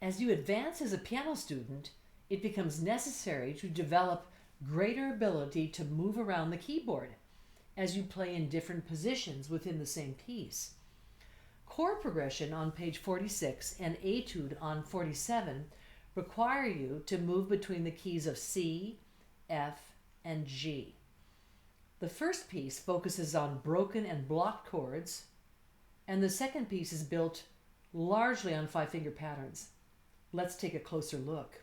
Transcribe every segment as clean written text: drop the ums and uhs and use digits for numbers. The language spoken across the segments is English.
As you advance as a piano student, it becomes necessary to develop greater ability to move around the keyboard as you play in different positions within the same piece. Chord progression on page 46 and etude on 47 require you to move between the keys of C, F, and G. The first piece focuses on broken and blocked chords, and the second piece is built largely on five-finger patterns. Let's take a closer look.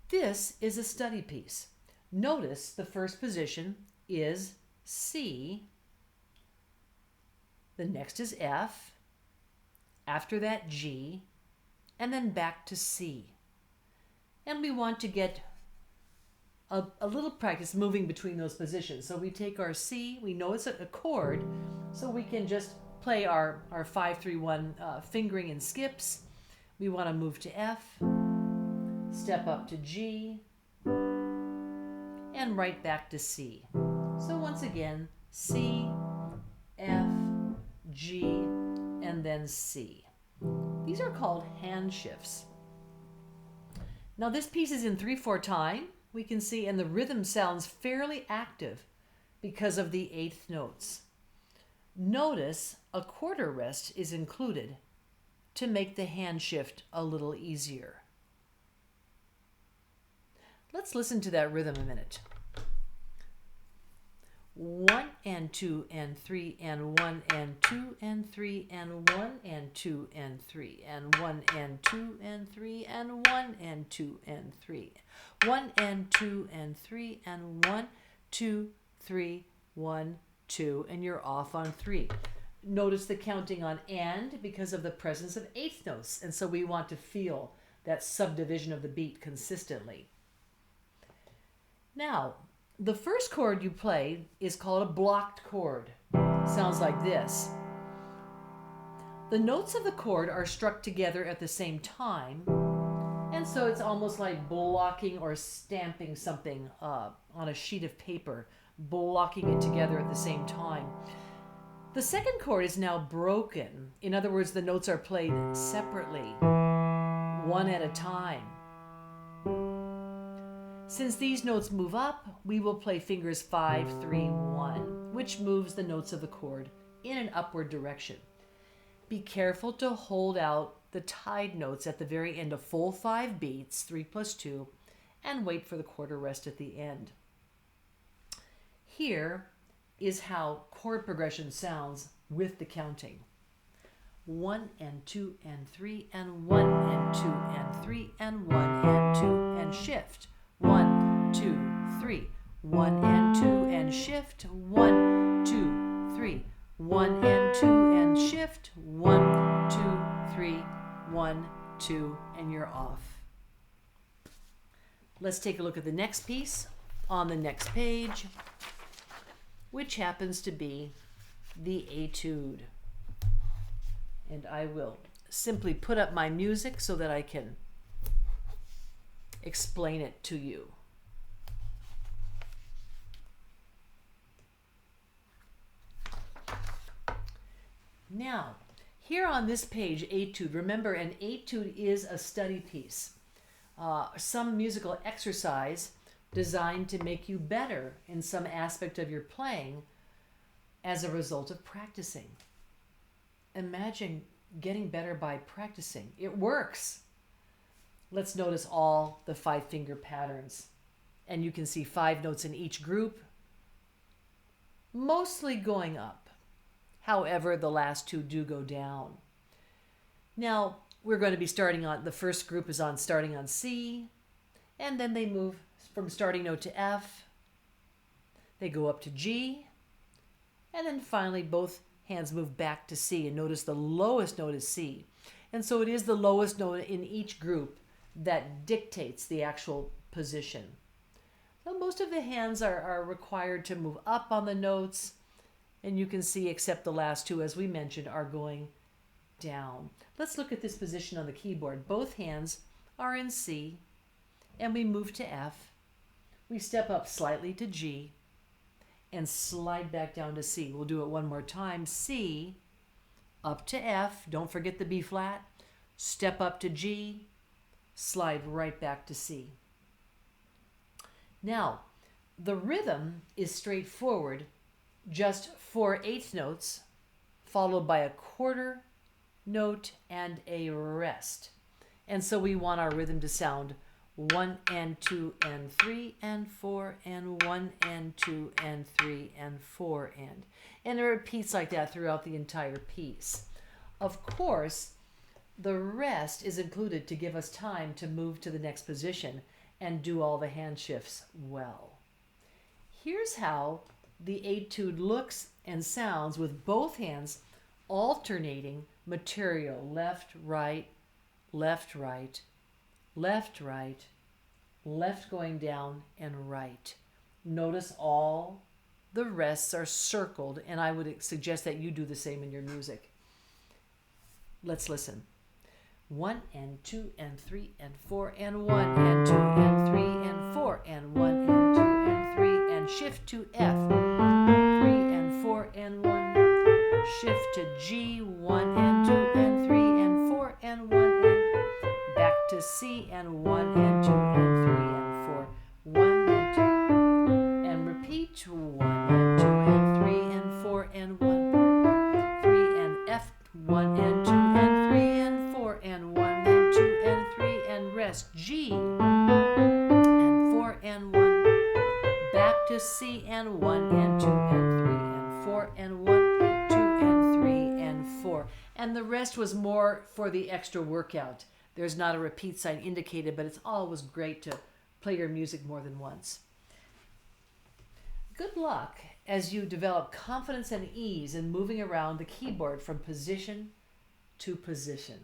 This is a study piece. Notice the first position is C, the next is F, after that G, and then back to C. And we want to get a little practice moving between those positions. So we take our C, we know it's a chord, so we can just play our 5-3-1 fingering and skips. We want to move to F, step up to G, and right back to C. So once again, C, F, G, and then C. These are called hand shifts. Now this piece is in 3/4 time, we can see, and the rhythm sounds fairly active because of the eighth notes. Notice a quarter rest is included to make the hand shift a little easier. Let's listen to that rhythm a minute. 1 and 2 and 3 and 1 and 2 and 3 and 1 and 2 and 3 and 1 and 2 and 3 and 1 and 2 and 3. 1 and 2 and 3 and 1, 2, 3, 1, 2, and you're off on 3. Notice the counting on and because of the presence of eighth notes, and so we want to feel that subdivision of the beat consistently. Now, the first chord you play is called a blocked chord. Sounds like this. The notes of the chord are struck together at the same time, and so it's almost like blocking or stamping something on a sheet of paper, blocking it together at the same time. The second chord is now broken. In other words, the notes are played separately, one at a time. Since these notes move up, we will play fingers 5, 3, 1, which moves the notes of the chord in an upward direction. Be careful to hold out the tied notes at the very end of full 5 beats, 3 + 2, and wait for the quarter rest at the end. Here is how chord progression sounds with the counting. 1 and 2 and 3 and 1 and 2 and 3 and 1 and 2 and shift. 1, 2, 3. 1 and 2 and shift. 1, 2, 3. 1 and 2 and shift. 1, 2, 3. 1, 2, and you're off. Let's take a look at the next piece on the next page, which happens to be the etude. And I will simply put up my music so that I can explain it to you. Now, here on this page, etude, remember an etude is a study piece, some musical exercise designed to make you better in some aspect of your playing as a result of practicing. Imagine getting better by practicing. It works. Let's notice all the 5-finger patterns. And you can see 5 notes in each group, mostly going up. However, the last 2 do go down. Now, we're going to be starting on, the first group is starting on C, and then they move from starting note to F. They go up to G, and then finally both hands move back to C. And notice the lowest note is C. And so it is the lowest note in each group that dictates the actual position. So most of the hands are required to move up on the notes, and you can see except the last 2, as we mentioned, are going down. Let's look at this position on the keyboard. Both hands are in C, and we move to F. We step up slightly to G, and slide back down to C. We'll do it one more time. C, up to F, don't forget the B flat, step up to G, slide right back to C. Now, the rhythm is straightforward, just 4 eighth notes, followed by a quarter note and a rest. And so we want our rhythm to sound 1 and 2 and 3 and 4 and 1 and 2 and 3 and 4 and it repeats like that throughout the entire piece. Of course, the rest is included to give us time to move to the next position and do all the hand shifts well. Here's how the etude looks and sounds with both hands alternating material, left, right, left, right, left, right, left going down, and right. Notice all the rests are circled, and I would suggest that you do the same in your music. Let's listen. 1 and 2 and 3 and 4 and 1 and 2 and 3 and 4 and 1 and 2 and 3 and shift to F. 3 and 4 and 1. Shift to G. 1 and 2 and 3 and 4 and 1 and back to C and 1 and 2 and 3 and 4. 1 and 2 and repeat. 1 and 2 and 3 and 4 and 1. 3 and F. 1 and 2 and 3 and 4 and 1 and 2 and 3 and rest G and 4 and 1. Back to C and 1 and 2 and 3 and 4 and 1, 2 and 3 and 4. And the rest was more for the extra workout. There's not a repeat sign indicated, but it's always great to play your music more than once. Good luck as you develop confidence and ease in moving around the keyboard from position to position.